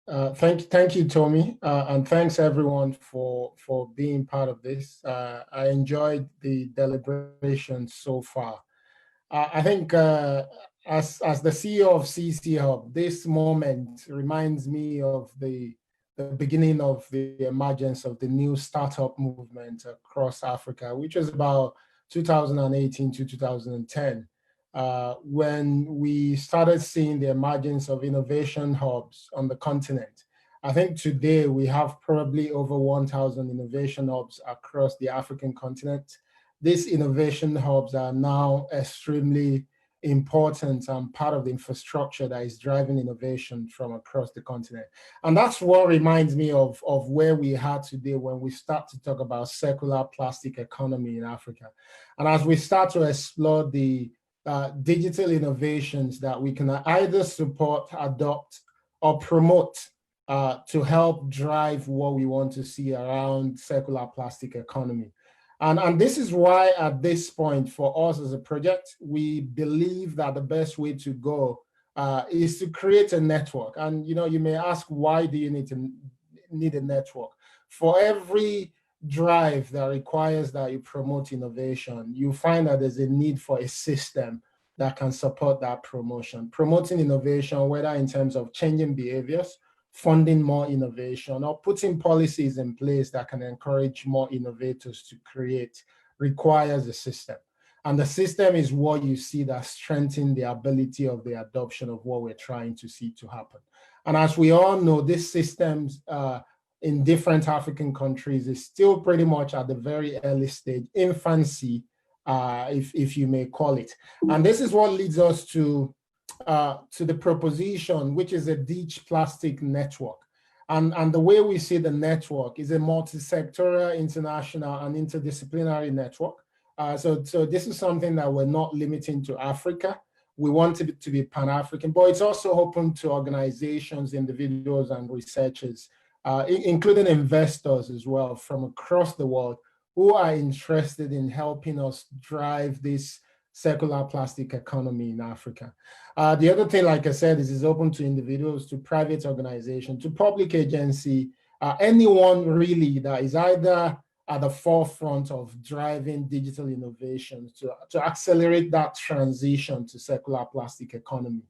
Thank you, Tommy, and thanks everyone for being part of this. I enjoyed the deliberations so far. I think as the CEO of CC Hub, this moment reminds me of the beginning of the emergence of the new startup movement across Africa, which was about 2018 to 2010, when we started seeing the emergence of innovation hubs on the continent. I think today we have probably over 1,000 innovation hubs across the African continent. These innovation hubs are now extremely important and part of the infrastructure that is driving innovation from across the continent. And that's what reminds me of where we are today when we start to talk about circular plastic economy in Africa. And as we start to explore the digital innovations that we can either support, adopt, or promote to help drive what we want to see around circular plastic economy. And this is why at this point for us as a project, we believe that the best way to go is to create a network. And you may ask, why do you need a network? For every drive that requires that you promote innovation, you find that there's a need for a system that can support that promotion. Promoting innovation, whether in terms of changing behaviors, funding more innovation, or putting policies in place that can encourage more innovators to create, requires a system. And the system is what you see that strengthens the ability of the adoption of what we're trying to see to happen. And as we all know, these systems in different African countries is still pretty much at the very early stage, infancy, if you may call it. And this is what leads us to the proposition, which is a ditch plastic network. And the way we see the network is a multi-sectoral, international, and interdisciplinary network. So this is something that we're not limiting to Africa. We want it to be Pan-African, but it's also open to organizations, individuals, and researchers, including investors as well from across the world who are interested in helping us drive this circular plastic economy in Africa. The other thing, like I said, is it's open to individuals, to private organizations, to public agency, anyone really that is either at the forefront of driving digital innovations to accelerate that transition to circular plastic economy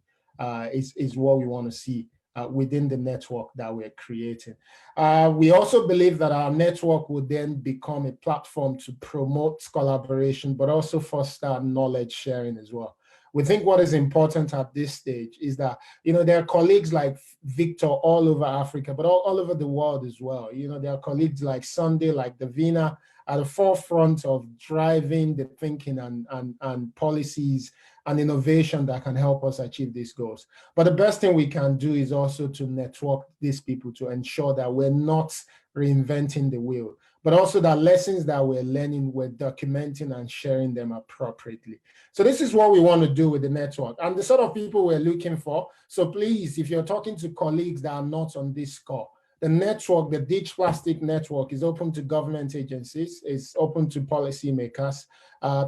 is what we want to see within the network that we're creating. We also believe that our network would then become a platform to promote collaboration, but also foster knowledge sharing as well. We think what is important at this stage is that, there are colleagues like Victor all over Africa, but all over the world as well. There are colleagues like Sunday, like Davina, at the forefront of driving the thinking and policies and innovation that can help us achieve these goals. But the best thing we can do is also to network these people to ensure that we're not reinventing the wheel, but also that lessons that we're learning, we're documenting and sharing them appropriately. So this is what we want to do with the network and the sort of people we're looking for. So please, if you're talking to colleagues that are not on this call, the network, the Ditch Plastic Network, is open to government agencies, it's open to policymakers,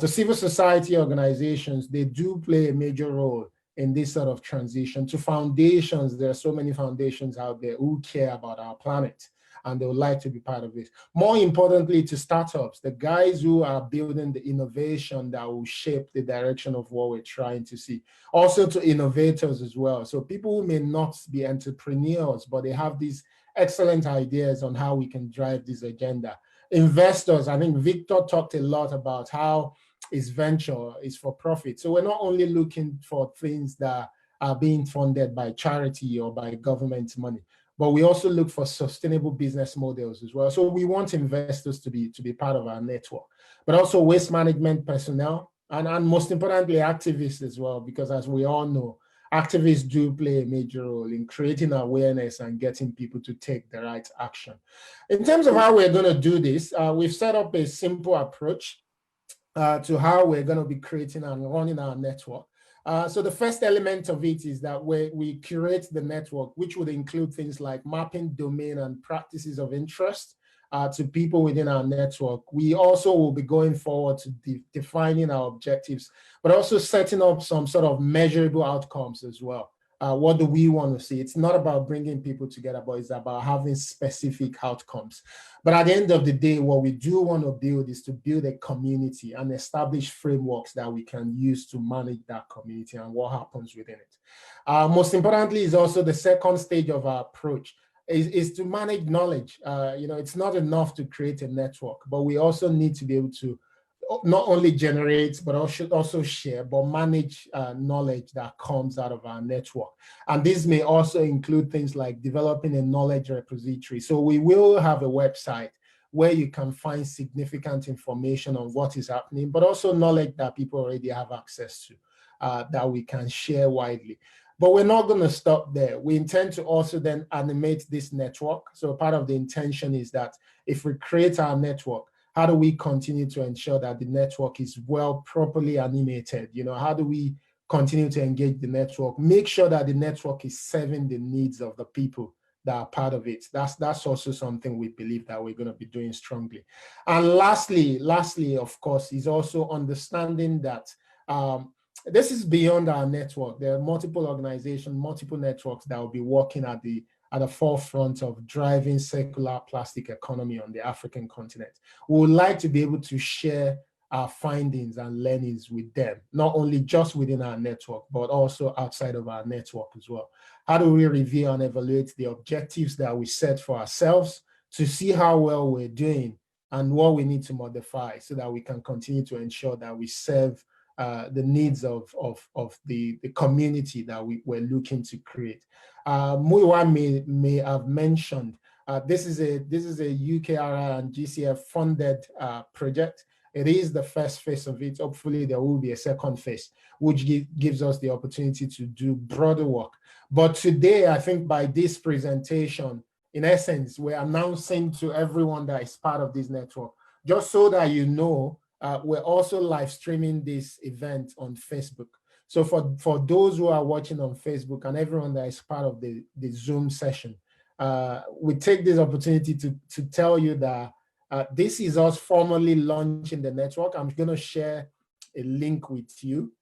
to civil society organizations. They do play a major role in this sort of transition. To foundations, there are so many foundations out there who care about our planet and they would like to be part of this. More importantly, to startups, the guys who are building the innovation that will shape the direction of what we're trying to see. Also to innovators as well. So people who may not be entrepreneurs, but they have these excellent ideas on how we can drive this agenda. Investors, I think Victor talked a lot about how his venture is for profit. So we're not only looking for things that are being funded by charity or by government money, but we also look for sustainable business models as well. So we want investors to be part of our network, but also waste management personnel, and most importantly, activists as well, because as we all know, activists do play a major role in creating awareness and getting people to take the right action. In terms of how we're going to do this, we've set up a simple approach to how we're going to be creating and running our network. So the first element of it is that we curate the network, which would include things like mapping domain and practices of interest to people within our network. We also will be going forward to defining our objectives, but also setting up some sort of measurable outcomes as well What do we want to see? It's not about bringing people together, but it's about having specific outcomes. But at the end of the day, what we do want to build is to build a community and establish frameworks that we can use to manage that community and what happens within it. Most importantly is also the second stage of our approach is to manage knowledge. It's not enough to create a network, but we also need to be able to not only generate, but also share, but manage knowledge that comes out of our network. And this may also include things like developing a knowledge repository. So we will have a website where you can find significant information on what is happening, but also knowledge that people already have access to that we can share widely. But we're not going to stop there. We intend to also then animate this network. So part of the intention is that if we create our network, how do we continue to ensure that the network is well, properly animated? How do we continue to engage the network? Make sure that the network is serving the needs of the people that are part of it. That's also something we believe that we're going to be doing strongly. And lastly, of course, is also understanding that this is beyond our network. There are multiple organizations, multiple networks that will be working at the forefront of driving circular plastic economy on the African continent. We would like to be able to share our findings and learnings with them, not only just within our network, but also outside of our network as well. How do we review and evaluate the objectives that we set for ourselves to see how well we're doing and what we need to modify so that we can continue to ensure that we serve the needs of the community that we're looking to create. Muyiwa may have mentioned this is a UKRI and GCF funded project. It is the first phase of it. Hopefully there will be a second phase, which gives us the opportunity to do broader work. But today, I think by this presentation, in essence, we're announcing to everyone that is part of this network, just so that you know, we're also live streaming this event on Facebook. So for those who are watching on Facebook and everyone that is part of the Zoom session, we take this opportunity to tell you that this is us formally launching the network. I'm going to share a link with you.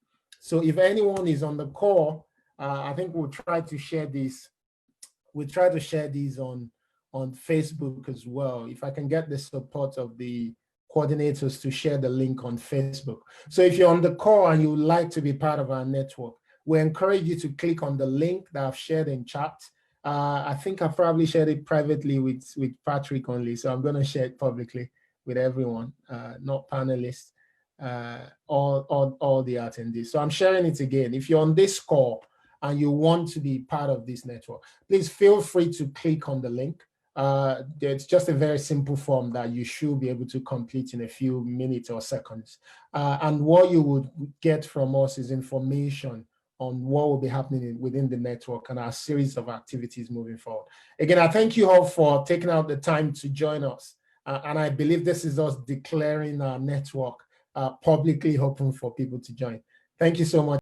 So if anyone is on the call, I think we'll try to share this. We'll try to share these on Facebook as well. If I can get the support of the coordinators to share the link on Facebook. So if you're on the call and you would like to be part of our network, we encourage you to click on the link that I've shared in chat. I think I probably shared it privately with Patrick only, so I'm going to share it publicly with everyone, not panelists, all the attendees. So I'm sharing it again. If you're on this call and you want to be part of this network, please feel free to click on the link. It's just a very simple form that you should be able to complete in a few minutes or seconds. And what you would get from us is information on what will be happening within the network and our series of activities moving forward. Again, I thank you all for taking out the time to join us. And I believe this is us declaring our network publicly open for people to join. Thank you so much.